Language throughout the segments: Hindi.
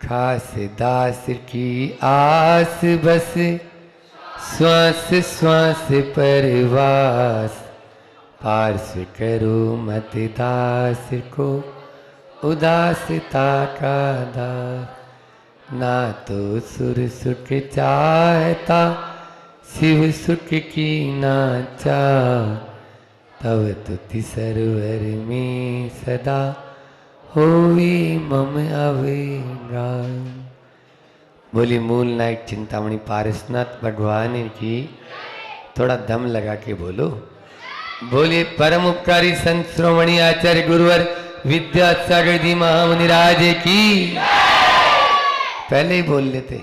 खास दास की आस बस श्वास श्वास परवास, पार्श करो मत दास को उदासता का दास। ना तो सुर सुख चाहता शिव सुख की ना चाह, तब तुति सरवर में सदा होवी मम अविराम। बोली मूल नायक चिंतामणि पारसनाथ भगवान की। थोड़ा दम लगा के बोलो। बोलिए परम उपकारी संत श्रोमणी आचार्य गुरुवर विद्यासागर जी महामुनि राज की। पहले ही बोल लेते।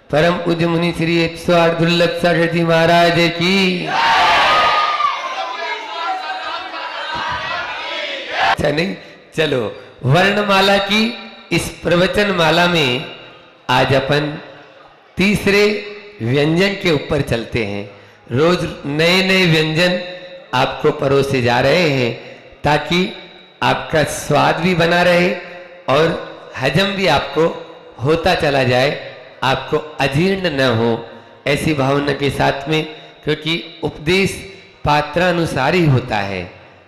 परम पूज्य मुनि श्री 108 दुर्लभ सागर जी महाराज की। अच्छा नहीं, चलो वर्णमाला की इस प्रवचन माला में आज अपन तीसरे व्यंजन के ऊपर चलते हैं। रोज नए नए व्यंजन आपको परोसे जा रहे हैं ताकि आपका स्वाद भी बना रहे और हजम भी आपको होता चला जाए, आपको अजीर्ण न हो, ऐसी भावना के साथ में। क्योंकि उपदेश पात्रानुसार ही होता है।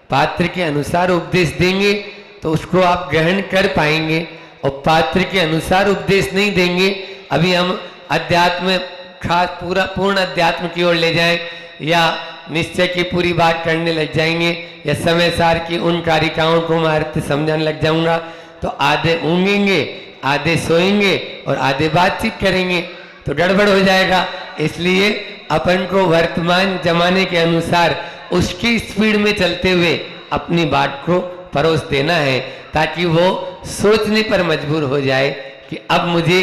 पात्र के अनुसार उपदेश देंगे तो उसको आप ग्रहण कर पाएंगे, और पात्र के अनुसार उपदेश नहीं देंगे, अभी हम अध्यात्म खास पूर्ण अध्यात्म की ओर ले जाएं या निश्चय की पूरी बात करने लग जाएंगे या समय सार की उन कारिकाओं को मैं अर्थ समझाने लग जाऊंगा, तो आधे ऊँगेंगे, आधे सोएंगे और आधे बातचीत करेंगे, तो गड़बड़ हो जाएगा। इसलिए अपन को वर्तमान जमाने के अनुसार उसकी स्पीड में चलते हुए अपनी बात को परोस देना है, ताकि वो सोचने पर मजबूर हो जाए कि अब मुझे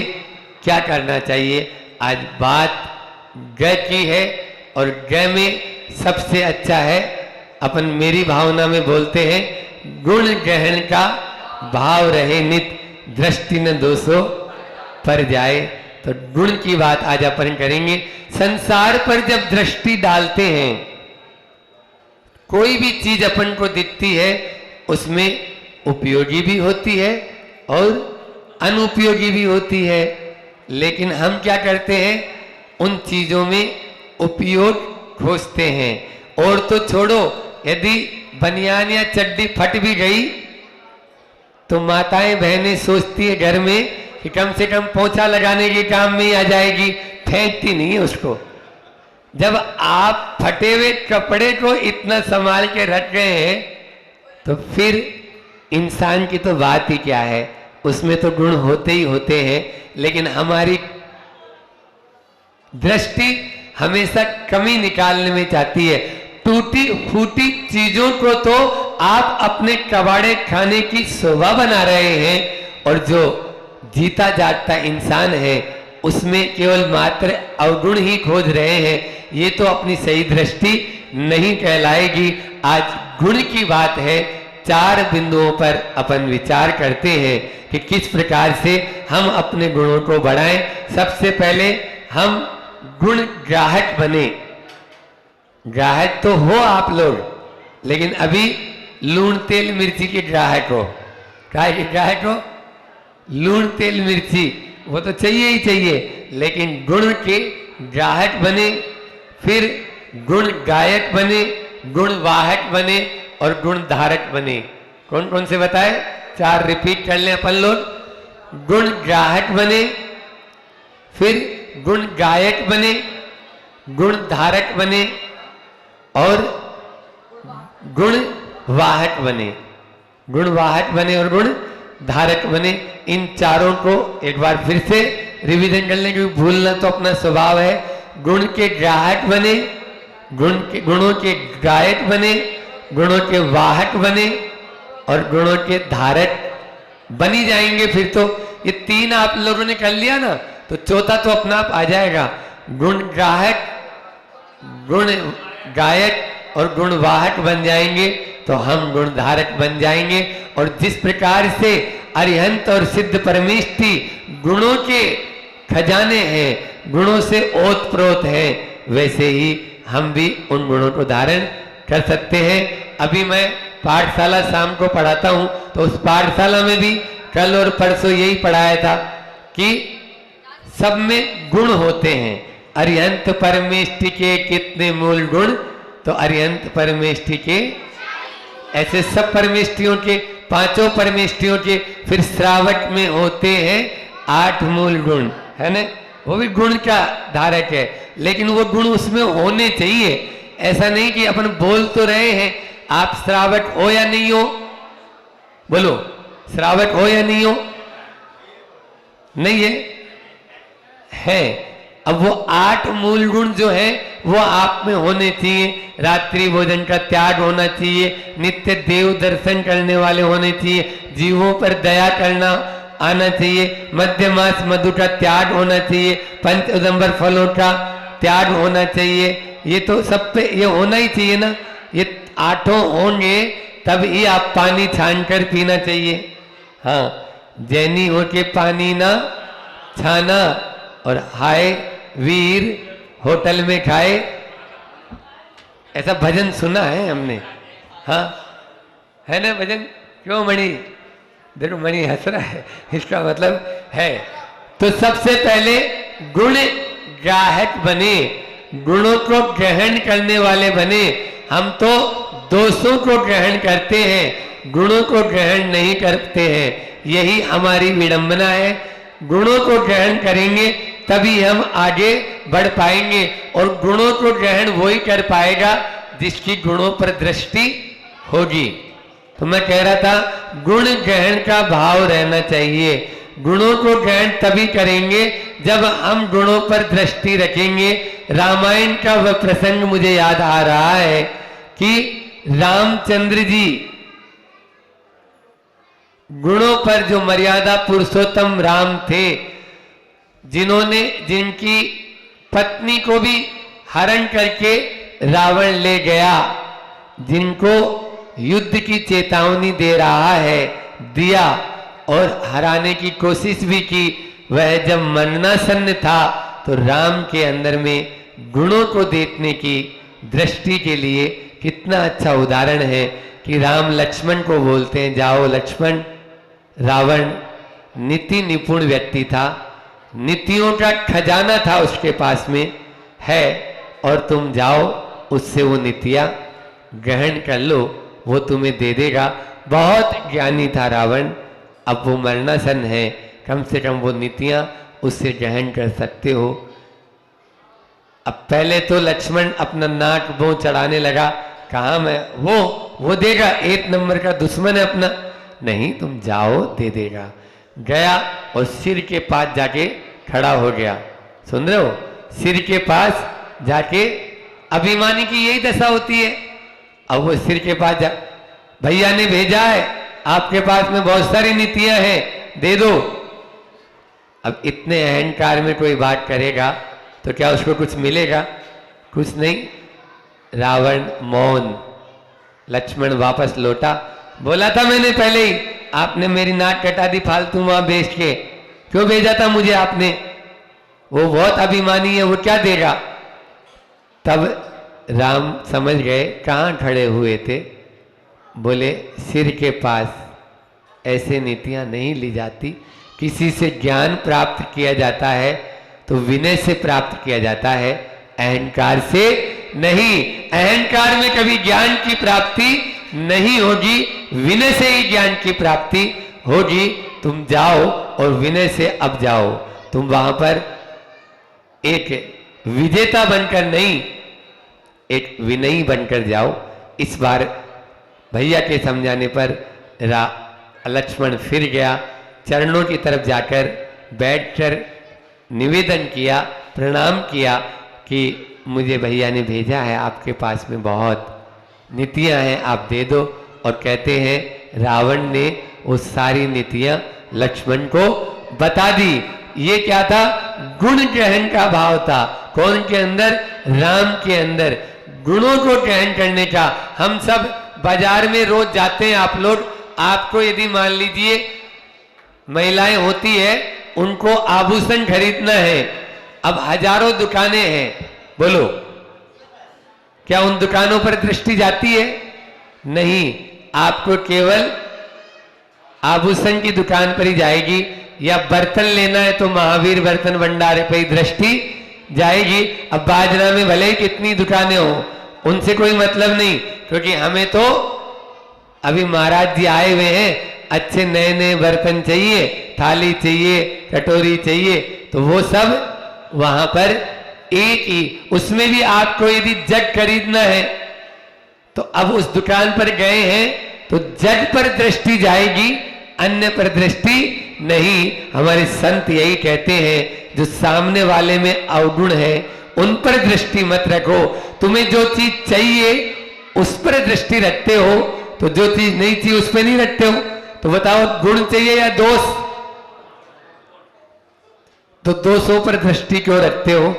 क्या करना चाहिए। आज बात ग की है और ग में सबसे अच्छा है, अपन मेरी भावना में बोलते हैं, गुण ग्रहण का भाव रहे नित, दृष्टि न दोषो पर जाए। तो गुण की बात आज अपन करेंगे। संसार पर जब दृष्टि डालते हैं, कोई भी चीज अपन को दिखती है उसमें उपयोगी भी होती है और अनुपयोगी भी होती है, लेकिन हम क्या करते हैं, उन चीजों में उपयोग खोजते हैं। और तो छोड़ो, यदि बनियान या चड्डी फट भी गई तो माताएं बहनें सोचती है घर में कि कम से कम पोंछा लगाने के काम में ही आ जाएगी, फेंकती नहीं है उसको। जब आप फटे हुए कपड़े को इतना संभाल के रख गए हैं तो फिर इंसान की तो बात ही क्या है, उसमें तो गुण होते ही होते हैं। लेकिन हमारी दृष्टि हमेशा कमी निकालने में चाहती है। टूटी फूटी चीजों को तो आप अपने कबाड़े खाने की शोभा बना रहे हैं, और जो जीता जागता इंसान है उसमें केवल मात्र अवगुण ही खोज रहे हैं। ये तो अपनी सही दृष्टि नहीं कहलाएगी। आज गुण की बात है। 4 बिंदुओं पर अपन विचार करते हैं कि किस प्रकार से हम अपने गुणों को बढ़ाएं। सबसे पहले हम गुण ग्राहक बने। ग्राहक तो हो आप लोग, लेकिन अभी लूण तेल मिर्ची के ग्राहक हो। काय के ग्राहक हो? लूण तेल मिर्ची वो तो चाहिए ही चाहिए, लेकिन गुण के ग्राहक बने, फिर गुण गायक बने, गुण वाहक बने और गुण धारक बने। कौन कौन से बताए? 4 रिपीट कर लें अपन लोग। गुण ग्राहक बने, फिर गुण गायक बने, गुण धारक बने और गुण वाहक बने। गुण वाहक बने और गुण धारक बने। इन चारों को एक बार फिर से रिवीजन कर लें, क्योंकि भूलना तो अपना स्वभाव है। गुण के ग्राहक बने, गुणों के गायक बने, गुणों के वाहक बने और गुणों के धारक बनी जाएंगे। फिर तो ये 3 आप लोगों ने कर लिया ना, तो चौथा तो अपना आप आ जाएगा। गुण ग्राहक, गुण गायक और गुण वाहक बन जाएंगे तो हम गुण धारक बन जाएंगे। और जिस प्रकार से अरिहंत और सिद्ध परमेष्ठी गुणों के खजाने हैं, गुणों से ओतप्रोत हैं, वैसे ही हम भी उन गुणों को धारण कर सकते हैं। अभी मैं पाठशाला शाम को पढ़ाता हूं, तो उस पाठशाला में भी कल और परसों यही पढ़ाया था कि सब में गुण होते हैं। अरिहंत परमेष्टि के कितने मूल गुण, तो अरिहंत परमेष्टि के ऐसे सब परमेष्टियों के, पांचों परमेष्टियों के, फिर श्रावक में होते हैं 8 मूल गुण, है ना। वो भी गुण का धारक है, लेकिन वो गुण उसमें होने चाहिए। ऐसा नहीं कि अपन बोल तो रहे हैं, आप श्रावक हो या नहीं हो, बोलो श्रावक हो या नहीं हो, नहीं है। अब वो 8 मूल गुण जो है वो आप में होने चाहिए। रात्रि भोजन का त्याग होना चाहिए, नित्य देव दर्शन करने वाले होने चाहिए, जीवों पर दया करना आना चाहिए, मध्य मास मधु का त्याग होना चाहिए, पंच उदंबर फलों का त्याग होना चाहिए। ये तो सब पे ये होना ही चाहिए ना। ये 8 होंगे तब ही आप पानी छान कर पीना चाहिए। हाँ, जैनी होके पानी ना छाना और हाय वीर होटल में खाए, ऐसा भजन सुना है हमने। हाँ है ना भजन। क्यों मणि, देखो मणि हंस रहा है, इसका मतलब है। तो सबसे पहले गुण ग्राहक बने, गुणों को ग्रहण करने वाले बने। हम तो दोषों को ग्रहण करते हैं, गुणों को ग्रहण नहीं करते हैं, यही हमारी विडंबना है। गुणों को ग्रहण करेंगे तभी हम आगे बढ़ पाएंगे, और गुणों को ग्रहण वही कर पाएगा जिसकी गुणों पर दृष्टि होगी। तो मैं कह रहा था गुण ग्रहण का भाव रहना चाहिए। गुणों को ग्रहण तभी करेंगे जब हम गुणों पर दृष्टि रखेंगे। रामायण का वह प्रसंग मुझे याद आ रहा है कि रामचंद्र जी गुणों पर, जो मर्यादा पुरुषोत्तम राम थे, जिन्होंने, जिनकी पत्नी को भी हरण करके रावण ले गया, जिनको युद्ध की चेतावनी दे रहा है, दिया और हराने की कोशिश भी की, वह जब मरणासन्न था तो राम के अंदर में गुणों को देखने की दृष्टि के लिए कितना अच्छा उदाहरण है कि राम लक्ष्मण को बोलते हैं, जाओ लक्ष्मण, रावण नीति निपुण व्यक्ति था, नीतियों का खजाना था उसके पास में है, और तुम जाओ उससे वो नीतियां ग्रहण कर लो, वो तुम्हें दे देगा। बहुत ज्ञानी था रावण, अब वो मरणासन है, कम से कम वो नीतियां उससे ग्रहण कर सकते हो। अब पहले तो लक्ष्मण अपना नाक मुंह चढ़ाने लगा, कहा मैं वो देगा, 1 नंबर का दुश्मन है अपना, नहीं तुम जाओ दे देगा। गया और सिर के पास जाके खड़ा हो गया। सुन रहे हो, सिर के पास जाके, अभिमानी की यही दशा होती है। अब वो सिर के पास जा, भैया ने भेजा है, आपके पास में बहुत सारी नीतियां हैं, दे दो। अब इतने अहंकार में कोई बात करेगा तो क्या उसको कुछ मिलेगा? कुछ नहीं। रावण मौन, लक्ष्मण वापस लौटा, बोला था मैंने पहले ही, आपने मेरी नाक कटा दी फालतू वहां बेच के, क्यों भेजा था मुझे आपने? वो बहुत अभिमानी है, वो क्या देगा? तब राम समझ गए कहाँ खड़े हुए थे, बोले सिर के पास ऐसे नीतियां नहीं ली जाती, किसी से ज्ञान प्राप्त किया जाता है तो विनय से प्राप्त किया जाता है, अहंकार से नहीं। अहंकार में कभी ज्ञान की प्राप्ति नहीं होगी, विनय से ही ज्ञान की प्राप्ति होगी। तुम जाओ और विनय से अब जाओ, तुम वहां पर एक विजेता बनकर नहीं, एक विनयी बनकर जाओ। इस बार भैया के समझाने पर लक्ष्मण फिर गया, चरणों की तरफ जाकर बैठकर निवेदन किया, प्रणाम किया कि मुझे भैया ने भेजा है, आपके पास में बहुत नीतियां हैं, आप दे दो। और कहते हैं रावण ने वो सारी नीतियां लक्ष्मण को बता दी। ये क्या था? गुण ग्रहण का भाव था। कौन के अंदर? राम के अंदर। गुणों को ग्रहण करने का। हम सब बाजार में रोज जाते हैं, आप लोग, आपको यदि मान लीजिए महिलाएं होती है, उनको आभूषण खरीदना है, अब हजारों दुकानें हैं, बोलो क्या उन दुकानों पर दृष्टि जाती है? नहीं, आपको केवल आभूषण की दुकान पर ही जाएगी, या बर्तन लेना है तो महावीर बर्तन भंडार पे ही दृष्टि जाएगी। अब बाजना में भले ही कितनी दुकानें हो, उनसे कोई मतलब नहीं, क्योंकि हमें तो अभी महाराज जी आए हुए हैं, अच्छे नए नए बर्तन चाहिए, थाली चाहिए, कटोरी चाहिए, तो वो सब वहां पर एक ही। उसमें भी आपको यदि जग खरीदना है तो अब उस दुकान पर गए हैं तो जग पर दृष्टि जाएगी, अन्य पर दृष्टि नहीं। हमारे संत यही कहते हैं, जो सामने वाले में अवगुण है उन पर दृष्टि मत रखो। तुम्हें जो चीज चाहिए उस पर दृष्टि रखते हो, तो जो चीज नहीं चाहिए उस पर नहीं रखते हो। तो बताओ, गुण चाहिए या दोष? तो दोषों पर दृष्टि क्यों रखते हो?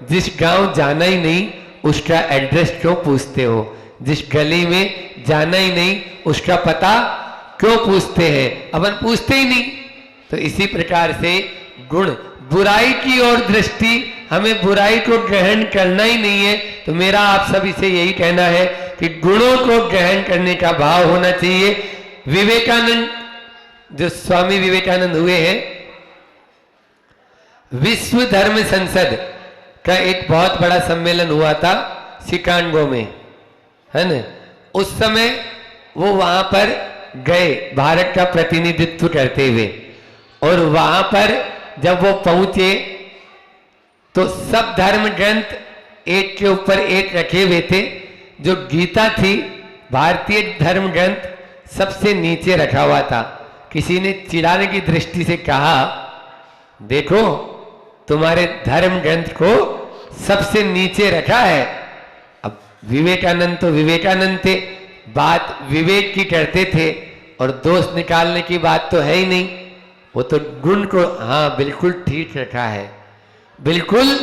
जिस गांव जाना ही नहीं उसका एड्रेस क्यों पूछते हो? जिस गली में जाना ही नहीं उसका पता क्यों पूछते हैं? अपन पूछते ही नहीं। तो इसी प्रकार से गुण, बुराई की ओर दृष्टि, हमें बुराई को ग्रहण करना ही नहीं है। तो मेरा आप सभी से यही कहना है कि गुणों को ग्रहण करने का भाव होना चाहिए। विवेकानंद, जो स्वामी विवेकानंद हुए हैं, विश्व धर्म संसद का एक बहुत बड़ा सम्मेलन हुआ था शिकागो में, है ना। उस समय वो वहां पर गए भारत का प्रतिनिधित्व करते हुए, और वहां पर जब वो पहुंचे तो सब धर्म ग्रंथ एक के ऊपर एक रखे हुए थे। जो गीता थी, भारतीय धर्म ग्रंथ, सबसे नीचे रखा हुआ था। किसी ने चिढ़ाने की दृष्टि से कहा, देखो तुम्हारे धर्म ग्रंथ को सबसे नीचे रखा है। अब विवेकानंद तो विवेकानंद थे, बात विवेक की करते थे, और दोष निकालने की बात तो है ही नहीं। वो तो गुण को, हाँ बिल्कुल ठीक रखा है, बिल्कुल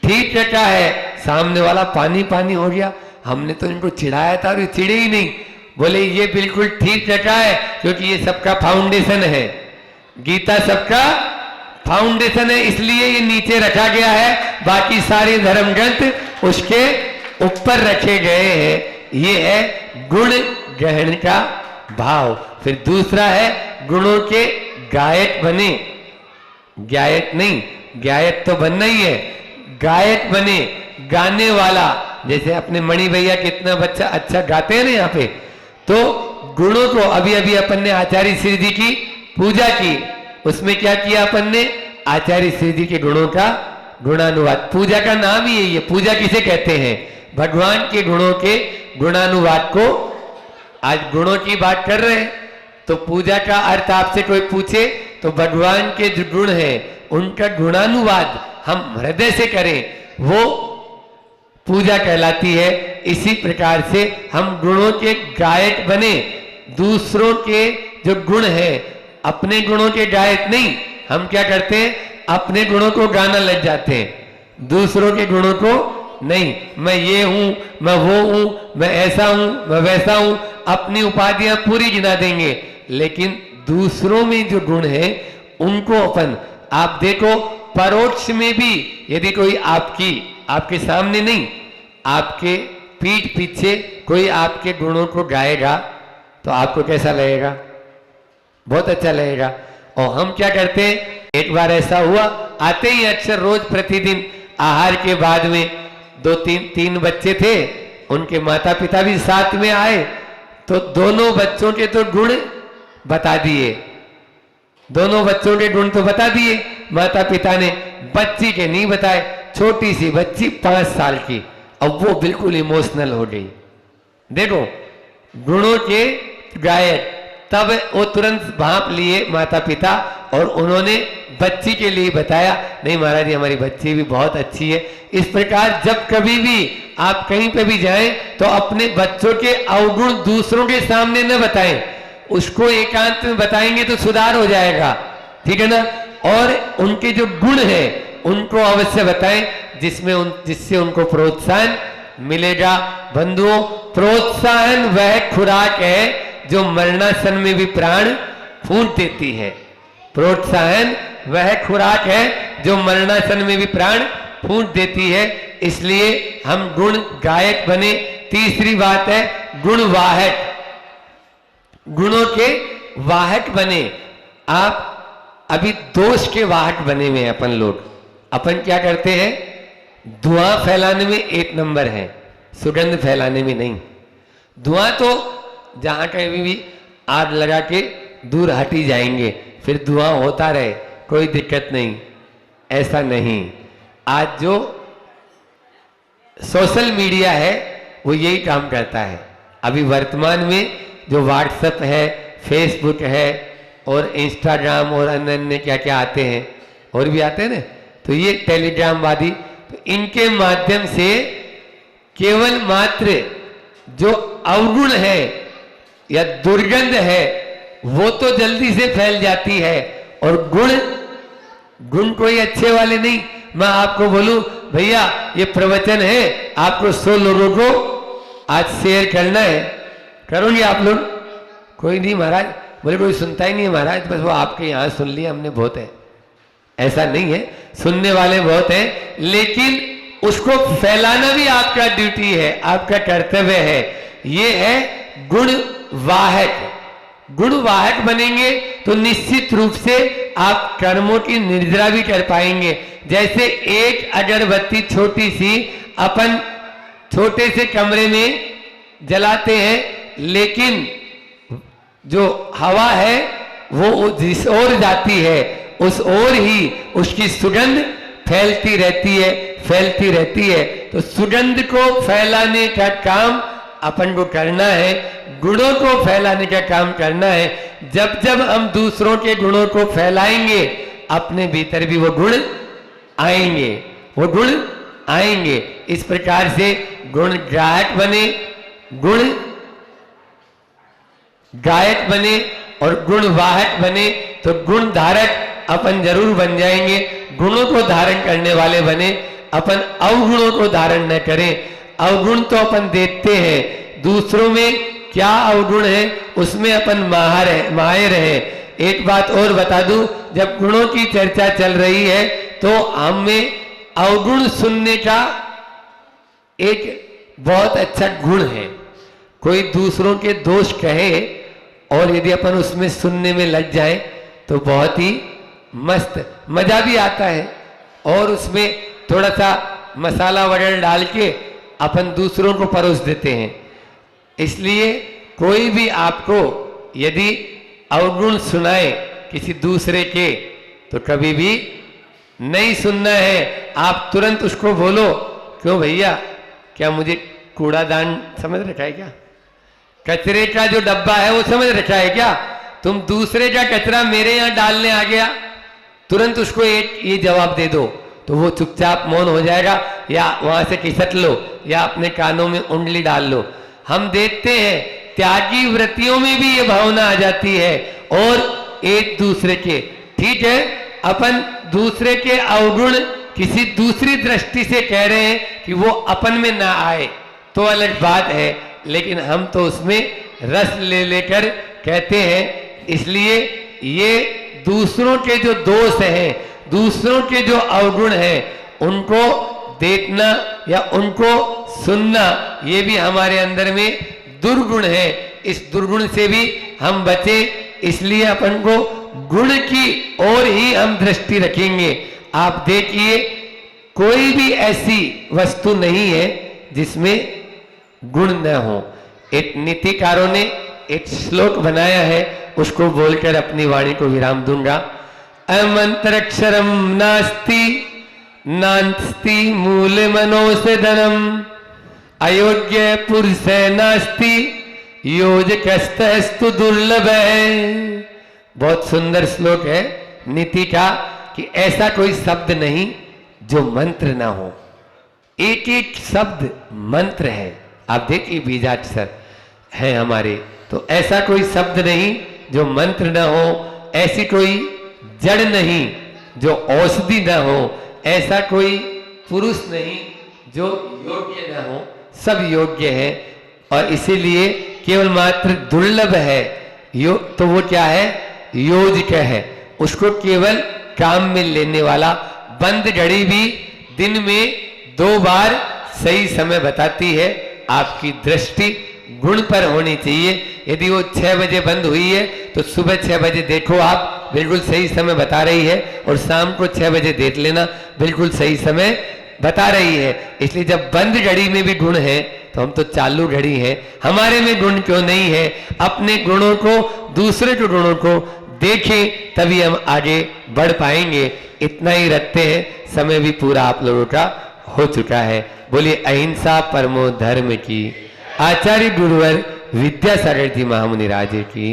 ठीक रखा है। सामने वाला पानी पानी हो गया, हमने तो इनको चिढ़ाया था और ये चिढ़े ही नहीं। बोले ये बिल्कुल ठीक रखा है, क्योंकि ये सबका फाउंडेशन है, गीता सबका फाउंडेशन है, इसलिए ये नीचे रखा गया है। बाकी सारे धर्म ग्रंथ उसके ऊपर रखे गए हैं। ये है गुण ग्रहण का भाव। फिर दूसरा है, गुणों के गायक बने, गायक नहीं, गायक तो बनना ही है, गायक बने, गाने वाला। जैसे अपने मणि भैया कितना बच्चा अच्छा गाते हैं ना यहाँ पे। तो गुणों को, अभी अभी अपन ने आचार्य श्री जी की पूजा की, उसमें क्या किया अपन ने? आचार्य श्री जी के गुणों का गुणानुवाद। पूजा का नाम ही यही है। पूजा किसे कहते हैं? भगवान के गुणों के गुणानुवाद को। आज गुणों की बात कर रहे हैं, तो पूजा का अर्थ आपसे कोई पूछे तो भगवान के जो गुण हैं उनका गुणानुवाद हम हृदय से करें, वो पूजा कहलाती है। इसी प्रकार से हम गुणों के गायक बने, दूसरों के जो गुण हैं, अपने गुणों के गायक नहीं। हम क्या करते हैं? अपने गुणों को गाना लग जाते हैं, दूसरों के गुणों को नहीं। मैं ये हूं, मैं वो हूं, मैं ऐसा हूं, मैं वैसा हूं, अपनी उपाधियां पूरी गिना देंगे, लेकिन दूसरों में जो गुण है उनको अपन, आप देखो परोक्ष में भी यदि कोई आपके सामने नहीं, आपके पीठ पीछे कोई आपके गुणों को गाएगा तो आपको कैसा लगेगा? बहुत अच्छा लगेगा। और हम क्या करते हैं? एक बार ऐसा हुआ, आते ही अक्सर रोज प्रतिदिन आहार के बाद में तीन बच्चे थे, उनके माता पिता भी साथ में आए, तो दोनों बच्चों के तो गुण बता दिए, दोनों बच्चों के गुण तो बता दिए माता पिता ने, बच्ची के नहीं बताए। छोटी सी बच्ची 5 साल की, अब वो बिल्कुल इमोशनल हो गई। देखो गुणों के गायक, तब वो तुरंत भांप लिए माता पिता, और उन्होंने बच्ची के लिए बताया, नहीं महाराज जी हमारी बच्ची भी बहुत अच्छी है। इस प्रकार जब कभी भी आप कहीं पे भी जाएं तो अपने बच्चों के अवगुण दूसरों के सामने न बताएं, उसको एकांत में बताएंगे तो सुधार हो जाएगा, ठीक है ना। और उनके जो गुण हैं उनको अवश्य बताएं, जिससे उनको प्रोत्साहन मिलेगा। बंधुओं, प्रोत्साहन वह खुराक है जो मरणासन में भी प्राण फूंक देती है। प्रोत्साहन वह खुराक है जो मरणासन में भी प्राण फूंक देती है। इसलिए हम गुण गायक बने। तीसरी बात है गुण वाहक, गुणों के वाहक बने। आप अभी दोष के वाहक बने हुए हैं अपन लोग। अपन क्या करते हैं, धुआं फैलाने में एक नंबर है, सुगंध फैलाने में नहीं। धुआं तो जहां कहीं भी आग लगा के दूर हटी जाएंगे, फिर धुआं होता रहे, कोई दिक्कत नहीं। ऐसा नहीं, आज जो सोशल मीडिया है वो यही काम करता है। अभी वर्तमान में जो व्हाट्सएप है, फेसबुक है और इंस्टाग्राम और अन्य अन्य क्या क्या आते हैं, और भी आते हैं ना, तो ये टेलीग्राम वादी, तो इनके माध्यम से केवल मात्र जो अवगुण है या दुर्गंध है वो तो जल्दी से फैल जाती है, और गुण कोई अच्छे वाले नहीं। मैं आपको बोलूं भैया ये प्रवचन है, आपको 100 लोगों को आज शेयर करना है, करोगे आप लोग? कोई नहीं महाराज, बोले कोई सुनता ही नहीं है महाराज, बस वो आपके यहाँ सुन लिया हमने, बहुत है। ऐसा नहीं है, सुनने वाले बहुत हैं, लेकिन उसको फैलाना भी आपका ड्यूटी है, आपका कर्तव्य है। ये है गुणवाहक। गुणवाहक बनेंगे तो निश्चित रूप से आप कर्मों की निर्जरा भी कर पाएंगे। जैसे एक अगरबत्ती छोटी सी अपन छोटे से कमरे में जलाते हैं, लेकिन जो हवा है वो जिस ओर जाती है उस ओर ही उसकी सुगंध फैलती रहती है, फैलती रहती है। तो सुगंध को फैलाने का काम अपन को करना है, गुणों को फैलाने का काम करना है। जब जब हम दूसरों के गुणों को फैलाएंगे, अपने भीतर भी वो गुण आएंगे, वो गुण आएंगे। इस प्रकार से गुण ग्राहक बने, गुण गायक बने और गुणवाहक बने, तो गुण धारक अपन जरूर बन जाएंगे। गुणों को धारण करने वाले बने, अपन अवगुणों को धारण न करें। अवगुण तो अपन देखते हैं, दूसरों में क्या अवगुण है उसमें अपन माहिर है। एक बात और बता दूं, जब गुणों की चर्चा चल रही है तो हमें अवगुण सुनने का एक बहुत अच्छा गुण है। कोई दूसरों के दोष कहे और यदि अपन उसमें सुनने में लग जाए तो बहुत ही मस्त मजा भी आता है, और उसमें थोड़ा सा मसाला वगैरह डाल के अपन दूसरों को परोस देते हैं। इसलिए कोई भी आपको यदि अवगुण सुनाए किसी दूसरे के, तो कभी भी नहीं सुनना है। आप तुरंत उसको बोलो, क्यों भैया, क्या मुझे कूड़ादान समझ रखा है क्या? कचरे का जो डब्बा है वो समझ रखा है क्या? तुम दूसरे का कचरा मेरे यहाँ डालने आ गया, तुरंत उसको एक ये जवाब दे दो, तो वो चुपचाप मौन हो जाएगा, या वहां से खिसक लो या अपने कानों में उंगली डाल लो। हम देखते हैं त्यागी व्रतियों में भी ये भावना आ जाती है, और एक दूसरे के, ठीक है, अपन दूसरे के अवगुण किसी दूसरी दृष्टि से कह रहे हैं कि वो अपन में ना आए तो अलग बात है, लेकिन हम तो उसमें रस ले लेकर कहते हैं। इसलिए ये दूसरों के जो दोष हैं, दूसरों के जो अवगुण हैं, उनको देखना या उनको सुनना, ये भी हमारे अंदर में दुर्गुण है। इस दुर्गुण से भी हम बचे, इसलिए अपन को गुण की ओर ही हम दृष्टि रखेंगे। आप देखिए, कोई भी ऐसी वस्तु नहीं है जिसमें गुण न हो। एक नीतिकारों ने एक श्लोक बनाया है, उसको बोलकर अपनी वाणी को विराम दूंगा। अमंत्रक्षरम नास्ति नास्ति मूल मनोषधनम, अयोग्य पुरुष नास्ति योजकस्तस्तु दुर्लभ है। बहुत सुंदर श्लोक है नीति का, कि ऐसा कोई शब्द नहीं जो मंत्र ना हो। एक एक शब्द मंत्र है। आप देखिए बीजाक्षर है हमारे, तो ऐसा कोई शब्द नहीं जो मंत्र ना हो, ऐसी कोई जड़ नहीं जो औषधि ना हो, ऐसा कोई पुरुष नहीं जो योग्य ना हो। सब योग्य है, और इसीलिए केवल मात्र दुर्लभ है। तो वो क्या है? योजक है। उसको केवल काम में लेने वाला। बंद घड़ी भी दिन में 2 बार सही समय बताती है। आपकी दृष्टि गुण पर होनी चाहिए। यदि वो 6 बजे बंद हुई है तो सुबह 6 बजे देखो, आप बिल्कुल सही समय बता रही है, और शाम को 6 बजे देख लेना, बिल्कुल सही समय बता रही है। इसलिए जब बंद घड़ी में भी गुण है तो हम तो चालू घड़ी हैं, हमारे में गुण क्यों नहीं है? अपने गुणों को, दूसरे के गुणों को देखें, तभी हम आगे बढ़ पाएंगे। इतना ही रखते हैं, समय भी पूरा आप लोगों का हो चुका है। बोलिए अहिंसा परमो धर्म की। आचार्य गुरुवर विद्यासागर जी महामुनि राजे की।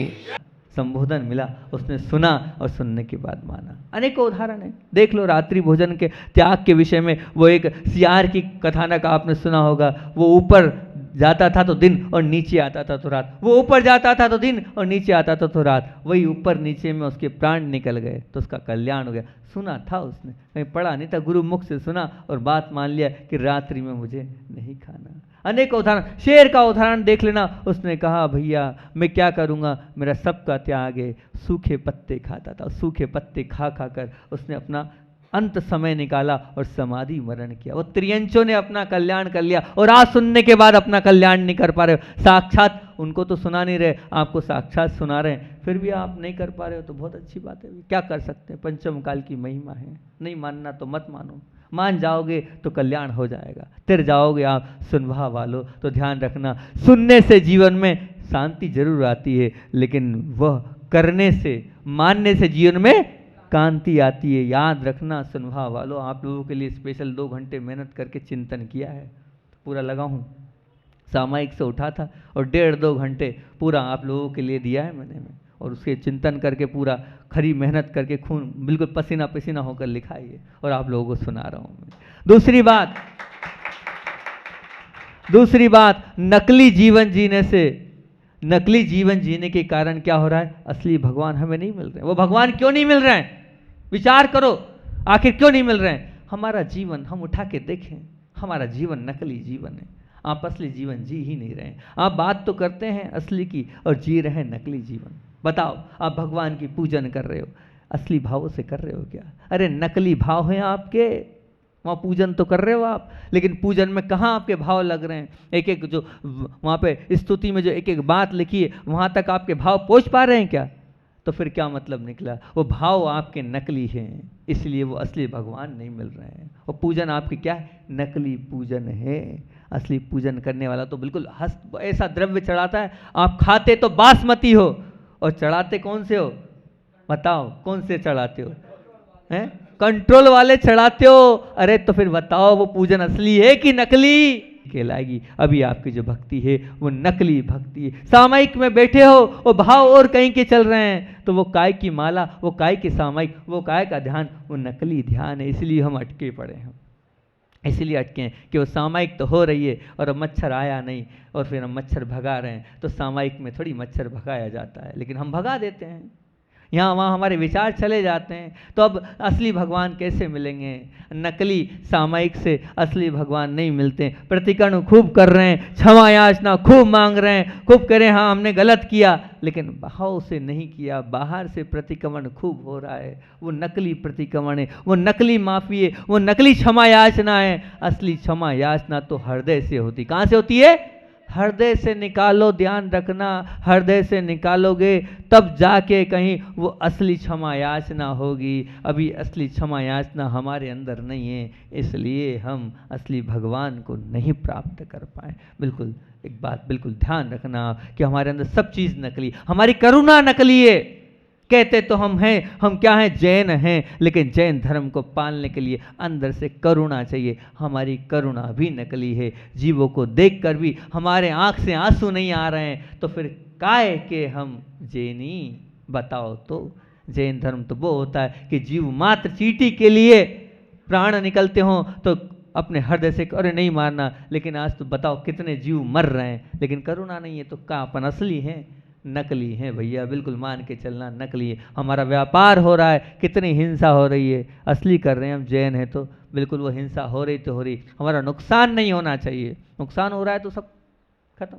संबोधन मिला, उसने सुना और सुनने के बाद माना। अनेकों उदाहरण है, देख लो रात्रि भोजन के त्याग के विषय में। वो एक सियार की कथानक आपने सुना होगा, वो ऊपर जाता था तो दिन और नीचे आता था तो रात, वो ऊपर जाता था तो दिन और नीचे आता था तो रात, वही ऊपर नीचे में उसके प्राण निकल गए तो उसका कल्याण हो गया। सुना था उसने, कहीं पढ़ा नहीं था, गुरु मुख से सुना और बात मान लिया कि रात्रि में मुझे नहीं खाना। अनेक उदाहरण, शेर का उदाहरण देख लेना, उसने कहा भैया मैं क्या करूँगा, मेरा सबका त्याग है। सूखे पत्ते खाता था, सूखे पत्ते खा खा कर उसने अपना अंत समय निकाला और समाधि मरण किया। वो त्रियंचों ने अपना कल्याण कर लिया, और आज सुनने के बाद अपना कल्याण नहीं कर पा रहे हो। साक्षात उनको तो सुना नहीं रहे, आपको साक्षात सुना रहे हैं, फिर भी आप नहीं कर पा रहे हो तो बहुत अच्छी बात है। क्या कर सकते हैं, पंचम काल की महिमा है। नहीं मानना तो मत मानो, मान जाओगे तो कल्याण हो जाएगा। तिर जाओगे आप सुनवा वालों, तो ध्यान रखना, सुनने से जीवन में शांति जरूर आती है, लेकिन वह करने से, मानने से जीवन में कांति आती है। याद रखना सुनवा वालों, आप लोगों के लिए स्पेशल 2 घंटे मेहनत करके चिंतन किया है, पूरा लगा हूँ। सामायिक से उठा था और 1.5-2 घंटे पूरा आप लोगों के लिए दिया है मैंने, और उसके चिंतन करके पूरा खरी मेहनत करके खून बिल्कुल पसीना पसीना होकर लिखा है, और आप लोगों को सुना रहा हूँ मैं। दूसरी बात, नकली जीवन जीने से, नकली जीवन जीने के कारण क्या हो रहा है, असली भगवान हमें नहीं मिल रहे। वो भगवान क्यों नहीं मिल रहे हैं, विचार करो, आखिर क्यों नहीं मिल रहे हैं। हमारा जीवन हम उठा के देखें, हमारा जीवन नकली जीवन है। आप असली जीवन जी ही नहीं रहे हैं। आप बात तो करते हैं असली की और जी रहे हैं नकली जीवन। बताओ, आप भगवान की पूजन कर रहे हो, असली भावों से कर रहे हो क्या? अरे नकली भाव हैं आपके, वहाँ पूजन तो कर रहे हो आप, लेकिन पूजन में कहाँ आपके भाव लग रहे हैं? एक एक जो वहाँ पे स्तुति में जो एक एक बात लिखी है, वहाँ तक आपके भाव पहुँच पा रहे हैं क्या? तो फिर क्या मतलब निकला? वो भाव आपके नकली हैं, इसलिए वो असली भगवान नहीं मिल रहे हैं। वो पूजन आपकी क्या है, नकली पूजन है। असली पूजन करने वाला तो बिल्कुल ऐसा द्रव्य चढ़ाता है, आप खाते तो बासमती हो और चढ़ाते कौन से हो? बताओ कौन से चढ़ाते हो? हैं? कंट्रोल वाले चढ़ाते हो। अरे तो फिर बताओ वो पूजन असली है कि नकली कहलाएगी? अभी आपकी जो भक्ति है वो नकली भक्ति है। सामायिक में बैठे हो, वो भाव और कहीं के चल रहे हैं, तो वो काय की माला, वो काय के सामायिक, वो काय का ध्यान, वो नकली ध्यान है। इसलिए हम अटके पड़े हैं, इसलिए अटके हैं कि वो सामायिक तो हो रही है और अब मच्छर आया नहीं, और फिर हम मच्छर भगा रहे हैं। तो सामायिक में थोड़ी मच्छर भगाया जाता है, लेकिन हम भगा देते हैं, यहाँ वहाँ हमारे विचार चले जाते हैं। तो अब असली भगवान कैसे मिलेंगे? नकली सामायिक से असली भगवान नहीं मिलते। प्रतिकरण खूब कर रहे हैं, क्षमा याचना खूब मांग रहे हैं, खूब कह रहे हैं हाँ हमने गलत किया, लेकिन भाव से नहीं किया, बाहर से प्रतिक्रमण खूब हो रहा है। वो नकली प्रतिक्रमण है, वो नकली माफी है, वो नकली क्षमा याचना है। असली क्षमा याचना तो हृदय से होती। कहाँ से होती है? हृदय से निकालो, ध्यान रखना, हृदय से निकालोगे तब जाके कहीं वो असली क्षमा याचना होगी। अभी असली क्षमा याचना हमारे अंदर नहीं है, इसलिए हम असली भगवान को नहीं प्राप्त कर पाए। बिल्कुल एक बात बिल्कुल ध्यान रखना कि हमारे अंदर सब चीज़ नकली, हमारी करुणा नकली है। कहते तो हम हैं, हम क्या हैं? जैन हैं, लेकिन जैन धर्म को पालने के लिए अंदर से करुणा चाहिए। हमारी करुणा भी नकली है। जीवों को देखकर भी हमारे आंख से आंसू नहीं आ रहे हैं, तो फिर काय के हम जैनी? बताओ तो। जैन धर्म तो वो होता है कि जीव मात्र चींटी के लिए प्राण निकलते हों तो अपने हृदय से अरे नहीं मारना, लेकिन आज तो बताओ कितने जीव मर रहे हैं, लेकिन करुणा नहीं है। तो क्या अपन असली हैं? नकली हैं भैया, बिल्कुल मान के चलना नकली है। हमारा व्यापार हो रहा है, कितनी हिंसा हो रही है, असली कर रहे हैं हम जैन हैं तो बिल्कुल वो हिंसा हो रही तो हो रही, हमारा नुकसान नहीं होना चाहिए। नुकसान हो रहा है तो सब खत्म।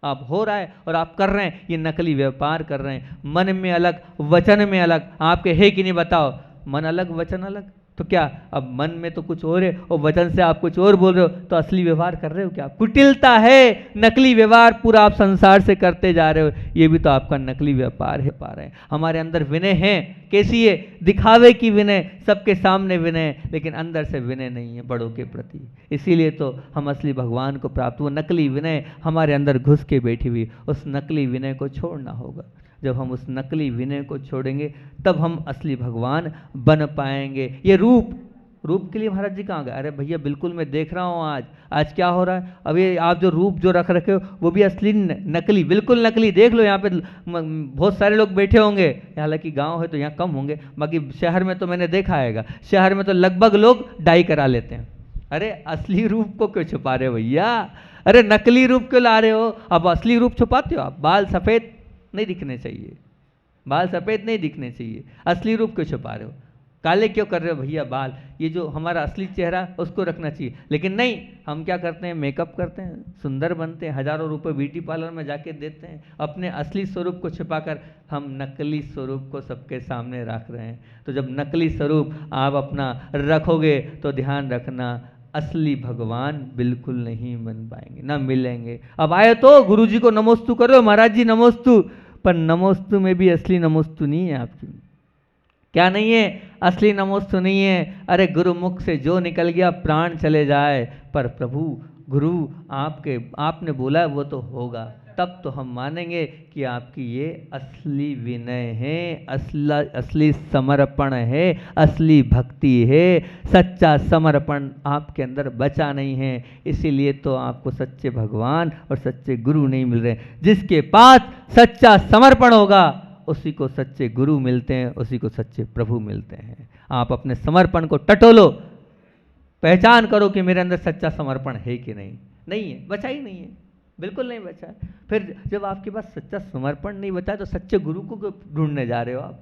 आप हो रहा है और आप कर रहे हैं, ये नकली व्यापार कर रहे हैं। मन में अलग, वचन में अलग। आपके है कि नहीं बताओ? मन अलग वचन अलग, तो क्या अब मन में तो कुछ और है और वचन से आप कुछ और बोल रहे हो, तो असली व्यवहार कर रहे हो क्या? कुटिलता है, नकली व्यवहार पूरा आप संसार से करते जा रहे हो, ये भी तो आपका नकली व्यापार है। पा रहे हैं हमारे अंदर विनय है, कैसी है? दिखावे की विनय, सबके सामने विनय, लेकिन अंदर से विनय नहीं है बड़ों के प्रति। इसीलिए तो हम असली भगवान को प्राप्त, वो नकली विनय हमारे अंदर घुस के बैठी हुई, उस नकली विनय को छोड़ना होगा। जब हम उस नकली विनय को छोड़ेंगे तब हम असली भगवान बन पाएंगे। ये रूप के लिए महाराज जी कहाँ गए? अरे भैया बिल्कुल मैं देख रहा हूँ आज क्या हो रहा है। अब ये आप जो रूप जो रख रखे हो वो भी असली नकली, बिल्कुल नकली। देख लो यहाँ पे बहुत सारे लोग बैठे होंगे, हालांकि गांव है तो यहाँ कम होंगे, बाकी शहर में तो मैंने देखा है, शहर में तो लगभग लोग डाई करा लेते हैं। अरे असली रूप को क्यों छुपा रहे हो भैया? अरे नकली रूप क्यों ला रहे हो? अब असली रूप छुपाते हो आप। बाल सफ़ेद नहीं दिखने चाहिए, बाल सफ़ेद नहीं दिखने चाहिए, असली रूप क्यों छुपा रहे हो? काले क्यों कर रहे हो भैया बाल? ये जो हमारा असली चेहरा उसको रखना चाहिए। लेकिन नहीं, हम क्या करते हैं? मेकअप करते हैं, सुंदर बनते हैं, हज़ारों रुपए ब्यूटी पार्लर में जाके देते हैं, अपने असली स्वरूप को छिपाकर हम नकली स्वरूप को सबके सामने रख रहे हैं। तो जब नकली स्वरूप आप अपना रखोगे तो ध्यान रखना, असली भगवान बिल्कुल नहीं बन पाएंगे, ना मिलेंगे। अब आए तो गुरुजी को नमोस्तु करो, महाराज जी नमोस्तु, पर नमोस्तु में भी असली नमोस्तु नहीं है आपकी। क्या नहीं है? असली नमोस्तु नहीं है। अरे गुरु मुख से जो निकल गया प्राण चले जाए, पर प्रभु गुरु आपने बोला वो तो होगा, तब तो हम मानेंगे कि आपकी ये असली विनय है, असली समर्पण है, असली भक्ति है। सच्चा समर्पण आपके अंदर बचा नहीं है, इसीलिए तो आपको सच्चे भगवान और सच्चे गुरु नहीं मिल रहे। जिसके पास सच्चा समर्पण होगा उसी को सच्चे गुरु मिलते हैं, उसी को सच्चे प्रभु मिलते हैं। आप अपने समर्पण को टटोलो, पहचान करो कि मेरे अंदर सच्चा समर्पण है कि नहीं है, बचा ही नहीं है, बिल्कुल नहीं बचा है। फिर जब आपके पास सच्चा समर्पण नहीं बचा तो सच्चे गुरु को ढूंढने जा रहे हो आप?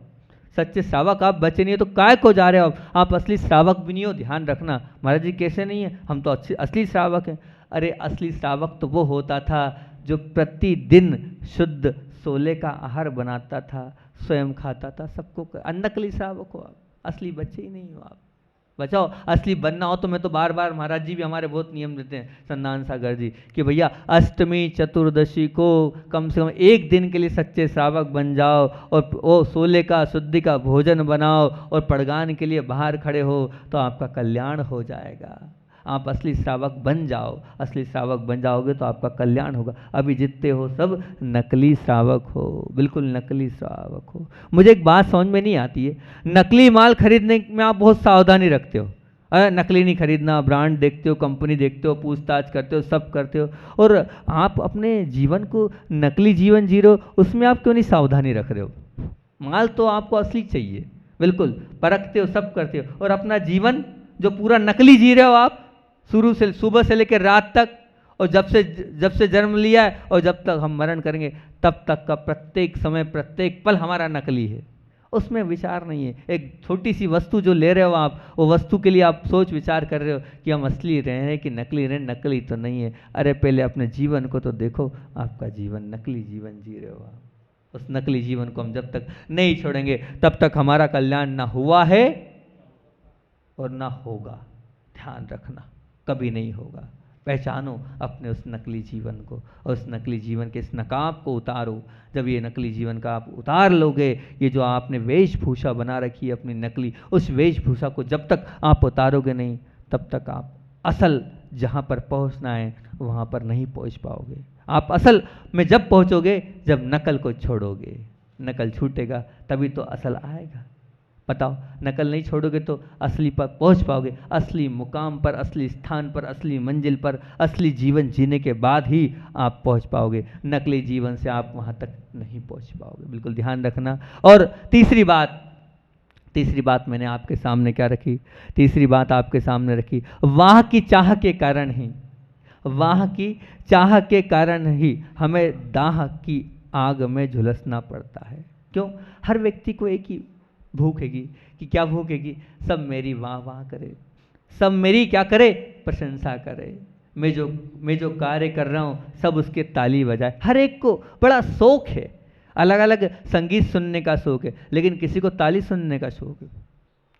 सच्चे श्रावक आप बचे नहीं हो तो काय को जा रहे हो आप? असली श्रावक भी नहीं हो, ध्यान रखना। महाराज जी कैसे नहीं है? हम तो असली श्रावक हैं। अरे असली श्रावक तो वो होता था जो प्रतिदिन शुद्ध सोले का आहार बनाता था, स्वयं खाता था, सबको। नकली श्रावक हो आप, असली बच्चे ही नहीं हो आप। बचाओ, असली बनना हो तो मैं तो बार बार, महाराज जी भी हमारे बहुत नियम देते हैं, संदान सागर जी, कि भैया अष्टमी चतुर्दशी को कम से कम एक दिन के लिए सच्चे श्रावक बन जाओ और वो सोले का शुद्धि का भोजन बनाओ और पड़गान के लिए बाहर खड़े हो तो आपका कल्याण हो जाएगा। आप असली श्रावक बन जाओ, असली श्रावक बन जाओगे तो आपका कल्याण होगा। अभी जितने हो सब नकली श्रावक हो, बिल्कुल नकली श्रावक हो। मुझे एक बात समझ में नहीं आती है, नकली माल खरीदने में आप बहुत सावधानी रखते हो। नकली नहीं खरीदना, ब्रांड देखते हो, कंपनी देखते हो, पूछताछ करते हो, सब करते हो, और आप अपने जीवन को नकली जीवन जी रहे हो, उसमें आप क्यों नहीं सावधानी रख रहे हो? माल तो आपको असली चाहिए, बिल्कुल परखते हो, सब करते हो, और अपना जीवन जो पूरा नकली जी रहे हो आप, शुरू से सुबह से लेकर रात तक, और जब से जन्म लिया है और जब तक हम मरण करेंगे तब तक का प्रत्येक समय प्रत्येक पल हमारा नकली है, उसमें विचार नहीं है। एक छोटी सी वस्तु जो ले रहे हो आप, वो वस्तु के लिए आप सोच विचार कर रहे हो कि हम असली रहे हैं कि नकली रहे। नकली तो नहीं है। अरे पहले अपने जीवन को तो देखो, आपका जीवन नकली जीवन जी रहे हो आप। उस नकली जीवन को हम जब तक नहीं छोड़ेंगे तब तक हमारा कल्याण ना हुआ है और ना होगा। ध्यान रखना, कभी नहीं होगा। पहचानो अपने उस नकली जीवन को, और उस नकली जीवन के इस नकाब को उतारो। जब ये नकली जीवन का आप उतार लोगे, ये जो आपने वेशभूषा बना रखी है अपनी नकली, उस वेशभूषा को जब तक आप उतारोगे नहीं तब तक आप असल जहाँ पर पहुँचना है वहाँ पर नहीं पहुँच पाओगे। आप असल में जब पहुँचोगे जब नकल को छोड़ोगे, नकल छूटेगा तभी तो असल आएगा। बताओ, नकल नहीं छोड़ोगे तो असली पर पहुंच पाओगे। असली मुकाम पर, असली स्थान पर, असली मंजिल पर, असली जीवन जीने के बाद ही आप पहुंच पाओगे। नकली जीवन से आप वहां तक नहीं पहुंच पाओगे, बिल्कुल ध्यान रखना। और तीसरी बात मैंने आपके सामने क्या रखी? तीसरी बात आपके सामने रखी, वाह की चाह के कारण ही, वाह की चाह के कारण ही हमें दाह की आग में झुलसना पड़ता है। क्यों? हर व्यक्ति को एक ही भूख हैगी कि क्या भूख हैगी? सब मेरी वाह वाह करे, सब मेरी क्या करे? प्रशंसा करे। मैं जो कार्य कर रहा हूँ सब उसके ताली बजाए। हर एक को बड़ा शौक है, अलग अलग संगीत सुनने का शौक है, लेकिन किसी को ताली सुनने का शौक है,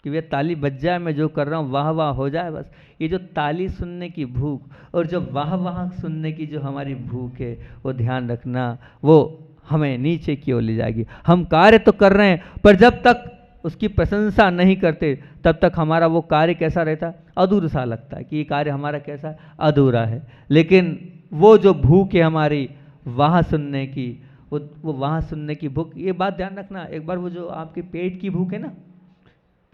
कि वे ताली बज जाए, मैं जो कर रहा हूँ वाह वाह हो जाए बस। ये जो ताली सुनने की भूख और जो वाह वाह सुनने की जो हमारी भूख है, वो ध्यान रखना, वो हमें नीचे की ओर ले जाएगी। हम कार्य तो कर रहे हैं, पर जब तक उसकी प्रशंसा नहीं करते तब तक हमारा वो कार्य कैसा रहता है, अधूरा सा लगता है कि ये कार्य हमारा कैसा है, अधूरा है। लेकिन वो जो भूख है हमारी वाह सुनने की, वो वाह सुनने की भूख, ये बात ध्यान रखना। एक बार वो जो आपके पेट की भूख है ना,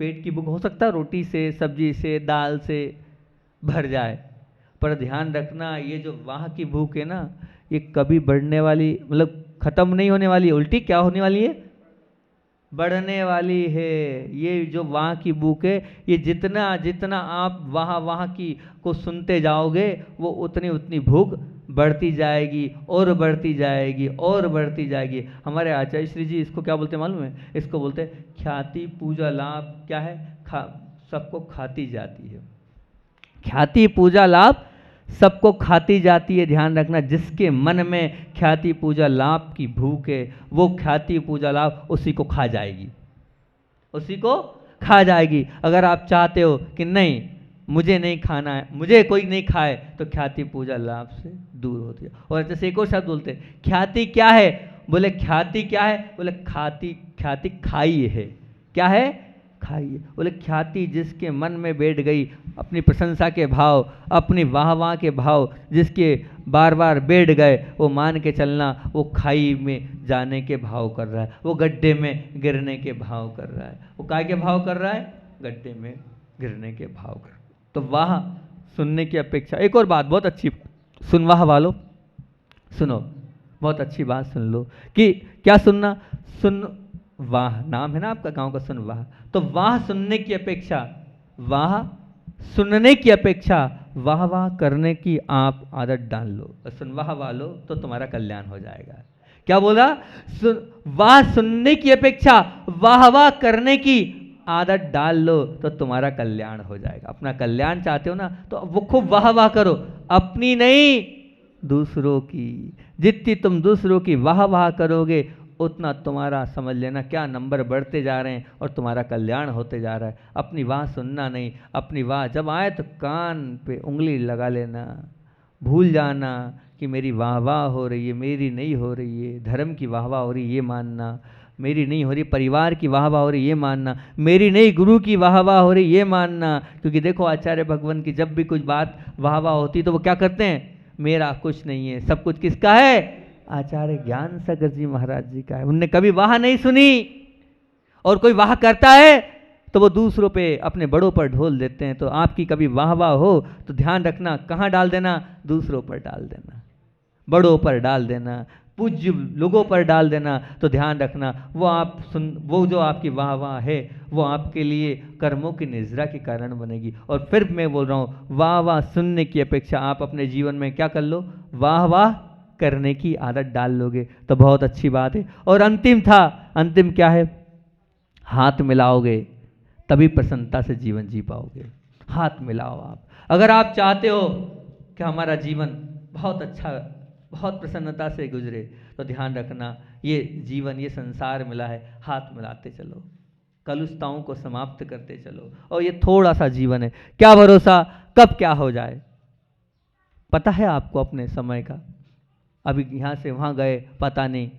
पेट की भूख हो सकता है रोटी से, सब्जी से, दाल से भर जाए, पर ध्यान रखना ये जो वाह की भूख है ना, ये कभी बढ़ने वाली, मतलब खत्म नहीं होने वाली है, उल्टी क्या होने वाली है, बढ़ने वाली है। ये जो वाह की भूख है, ये जितना जितना आप वाह वाह की को सुनते जाओगे, वो उतनी उतनी भूख बढ़ती जाएगी और बढ़ती जाएगी और बढ़ती जाएगी। हमारे आचार्य श्री जी इसको क्या बोलते हैं मालूम है? इसको बोलते हैं ख्याति पूजा लाभ। क्या है? सबको खाती जाती है। ख्याति पूजा लाभ सबको खाती जाती है। ध्यान रखना, जिसके मन में ख्याति पूजा लाभ की भूख है, वो ख्याति पूजा लाभ उसी को खा जाएगी, उसी को खा जाएगी। अगर आप चाहते हो कि नहीं मुझे नहीं खाना है, मुझे कोई नहीं खाए, तो ख्याति पूजा लाभ से दूर होती है। और जैसे एक और शब्द बोलते हैं, ख्याति क्या है? बोले ख्याति क्या है? बोले ख्याति खाई है। क्या है? खाइए। बोले ख्याति जिसके मन में बैठ गई, अपनी प्रशंसा के भाव, अपनी वाह वाह के भाव जिसके बार बार बैठ गए, वो मान के चलना वो खाई में जाने के भाव कर रहा है, वो गड्ढे में गिरने के भाव कर रहा है। वो काय के भाव कर रहा है? गड्ढे में गिरने के भाव कर रहा है। तो वाह सुनने की अपेक्षा, एक और बात बहुत अच्छी सुन, वाह वालो सुनो, बहुत अच्छी बात सुन लो कि क्या सुनना, सुन वाह नाम है ना आपका गांव का, सुन वाह। तो वाह सुनने की अपेक्षा, वाह सुनने की अपेक्षा वाह वाह करने की आप आदत डाल लो। सुन वाह वालो तो तुम्हारा कल्याण हो जाएगा। क्या बोला? वाह सुनने की अपेक्षा वाह वाह करने की आदत डाल लो तो तुम्हारा कल्याण हो जाएगा। अपना कल्याण चाहते हो ना, तो वो खूब वाह वाह करो, अपनी नहीं दूसरों की। जितनी तुम दूसरों की वाह वाह करोगे, उतना तुम्हारा समझ लेना क्या नंबर बढ़ते जा रहे हैं और तुम्हारा कल्याण होते जा रहा है। अपनी वाह सुनना नहीं, अपनी वाह जब आए तो कान पे उंगली लगा लेना, भूल जाना कि मेरी वाह वाह हो रही है, मेरी नहीं हो रही है। धर्म की वाह वाह हो रही है ये मानना, मेरी नहीं हो रही परिवार की वाह वाह हो रही ये मानना, मेरी नहीं गुरु की वाह वाह हो रही ये मानना। क्योंकि देखो आचार्य भगवान की जब भी कुछ बात वाह वाह होती तो वो क्या करते हैं? मेरा कुछ नहीं है, सब कुछ किसका है? आचार्य ज्ञान सागर जी महाराज जी का है। उनने कभी वाह नहीं सुनी। और कोई वाह करता है तो वो दूसरों पे, अपने बड़ों पर ढोल देते हैं। तो आपकी कभी वाह वाह हो तो ध्यान रखना कहाँ डाल देना? दूसरों पर डाल देना, बड़ों पर डाल देना, पूज्य लोगों पर डाल देना। तो ध्यान रखना वो जो आपकी वाह वाह है वो आपके लिए कर्मों की निजरा के कारण बनेगी। और फिर मैं बोल रहा हूँ, वाह वाह सुनने की अपेक्षा आप अपने जीवन में क्या कर लो? वाह वाह करने की आदत डाल लोगे तो बहुत अच्छी बात है। और अंतिम क्या है? हाथ मिलाओगे तभी प्रसन्नता से जीवन जी पाओगे। हाथ मिलाओ आप। अगर आप चाहते हो कि हमारा जीवन बहुत अच्छा, बहुत प्रसन्नता से गुजरे, तो ध्यान रखना ये जीवन, ये संसार मिला है, हाथ मिलाते चलो, कलुषताओं को समाप्त करते चलो। और ये थोड़ा सा जीवन है, क्या भरोसा कब क्या हो जाए, पता है आपको अपने समय का? अभी यहाँ से वहाँ गए, पता नहीं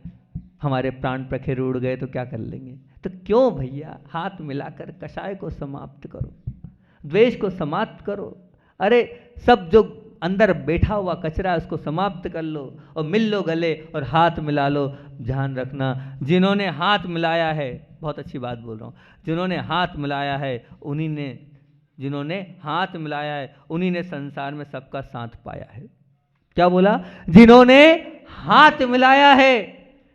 हमारे प्राण प्रखेर उड़ गए तो क्या कर लेंगे। तो क्यों भैया, हाथ मिलाकर कषाय को समाप्त करो, द्वेष को समाप्त करो। अरे सब जो अंदर बैठा हुआ कचरा है उसको समाप्त कर लो और मिल लो गले और हाथ मिला लो। ध्यान रखना, जिन्होंने हाथ मिलाया है, बहुत अच्छी बात बोल रहा हूँ, जिन्होंने हाथ मिलाया है उन्हीं ने संसार में सबका साथ पाया है। क्या बोला? जिन्होंने हाथ मिलाया है,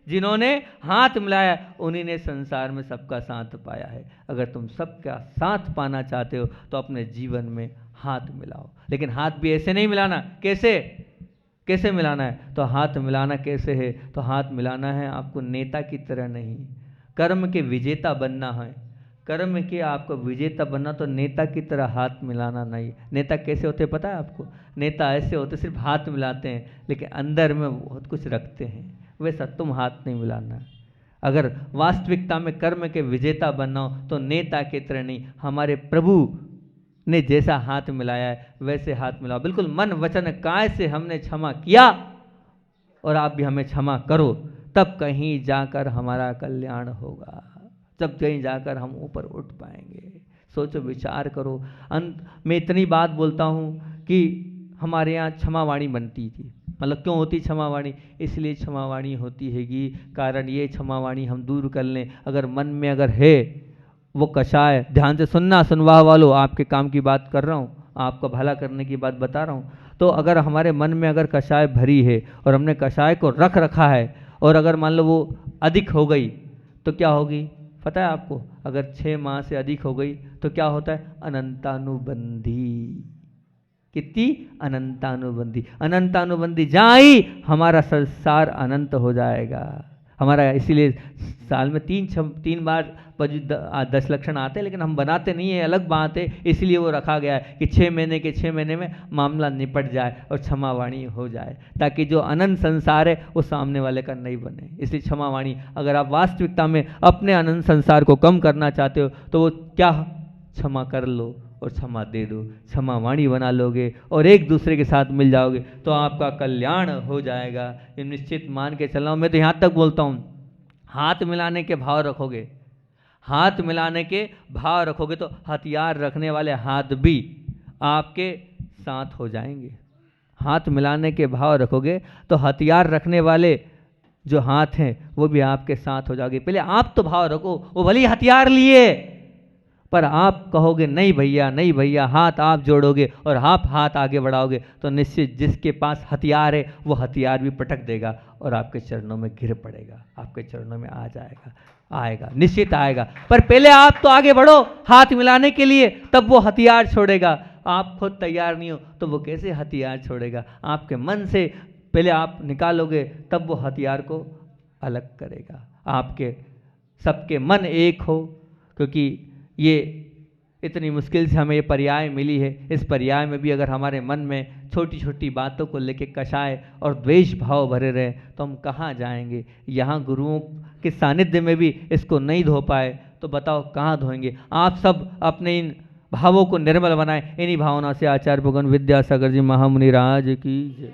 जिन्होंने हाथ मिलाया उन्हीं ने संसार में सबका साथ पाया है। अगर तुम सबका साथ पाना चाहते हो तो अपने जीवन में हाथ मिलाओ। लेकिन हाथ भी ऐसे नहीं मिलाना। कैसे मिलाना है? तो हाथ मिलाना कैसे है? तो हाथ मिलाना है आपको नेता की तरह नहीं, कर्म के विजेता बनना है। कर्म के आपको विजेता बनना, तो नेता की तरह हाथ मिलाना नहीं। नेता कैसे होते पता है आपको? नेता ऐसे होते सिर्फ हाथ मिलाते हैं, लेकिन अंदर में बहुत कुछ रखते हैं। वैसा तुम हाथ नहीं मिलाना। अगर वास्तविकता में कर्म के विजेता बनना हो तो नेता के तरह नहीं, हमारे प्रभु ने जैसा हाथ मिलाया है वैसे हाथ मिलाओ। बिल्कुल मन वचन काय से हमने क्षमा किया और आप भी हमें क्षमा करो, तब कहीं जाकर हमारा कल्याण होगा, तब कहीं जाकर हम ऊपर उठ पाएंगे। सोचो, विचार करो। अंत में इतनी बात बोलता हूँ कि हमारे यहाँ क्षमावाणी बनती थी। मतलब क्यों होती क्षमावाणी? इसलिए क्षमावाणी होती है कि कारण ये क्षमावाणी हम दूर कर लें। अगर मन में अगर है वो कषाय, ध्यान से सुनना सुनवाह वालों, आपके काम की बात कर रहा हूँ, आपका भला करने की बात बता रहा हूँ। तो अगर हमारे मन में अगर कषाय भरी है और हमने कषाय को रख रखा है और अगर मान लो वो अधिक हो गई तो क्या होगी पता है आपको? अगर 6 माह से अधिक हो गई तो क्या होता है? अनंतानुबंधी। कितनी? अनंतानुबंधी। अनंतानुबंधी जहाँ ही हमारा संसार अनंत हो जाएगा हमारा। इसीलिए साल में 3 बार 10 लक्षण आते हैं, लेकिन हम बनाते नहीं है, अलग बात है। इसलिए वो रखा गया है कि 6 महीने में मामला निपट जाए और क्षमावाणी हो जाए, ताकि जो अनंत संसार है वो सामने वाले का नहीं बने। इसलिए क्षमावाणी, अगर आप वास्तविकता में अपने अनंत संसार को कम करना चाहते हो तो वो क्या, क्षमा कर लो और क्षमा दे दो, क्षमावाणी बना लोगे और एक दूसरे के साथ मिल जाओगे तो आपका कल्याण हो जाएगा। ये निश्चित मान के चलना। मैं तो यहाँ तक बोलता हूँ, हाथ मिलाने के भाव रखोगे, हाथ मिलाने के भाव रखोगे तो हथियार रखने वाले हाथ भी आपके साथ हो जाएंगे। हाथ मिलाने के भाव रखोगे तो हथियार रखने वाले जो हाथ हैं वो भी आपके साथ हो जाओगे। पहले आप तो भाव रखो, वो भले ही हथियार लिए पर आप कहोगे नहीं भैया, नहीं भैया, हाथ आप जोड़ोगे और आप हाथ आगे बढ़ाओगे तो निश्चित जिसके पास हथियार है वो हथियार भी पटक देगा और आपके चरणों में गिर पड़ेगा, आपके चरणों में आ जाएगा, आएगा, निश्चित आएगा। पर पहले आप तो आगे बढ़ो हाथ मिलाने के लिए, तब वो हथियार छोड़ेगा। आप खुद तैयार नहीं हो तो वो कैसे हथियार छोड़ेगा? आपके मन से पहले आप निकालोगे तब वो हथियार को अलग करेगा। आपके सबके मन एक हो, क्योंकि ये इतनी मुश्किल से हमें ये पर्याय मिली है। इस पर्याय में भी अगर हमारे मन में छोटी छोटी बातों को लेके कषाय और द्वेष भाव भरे रहे तो हम कहाँ जाएंगे? यहाँ गुरुओं के सानिध्य में भी इसको नहीं धो पाए तो बताओ कहाँ धोएंगे? आप सब अपने इन भावों को निर्मल बनाएं। इन्हीं भावना से आचार्य भगवान विद्यासागर जी महामुनि राज की जय।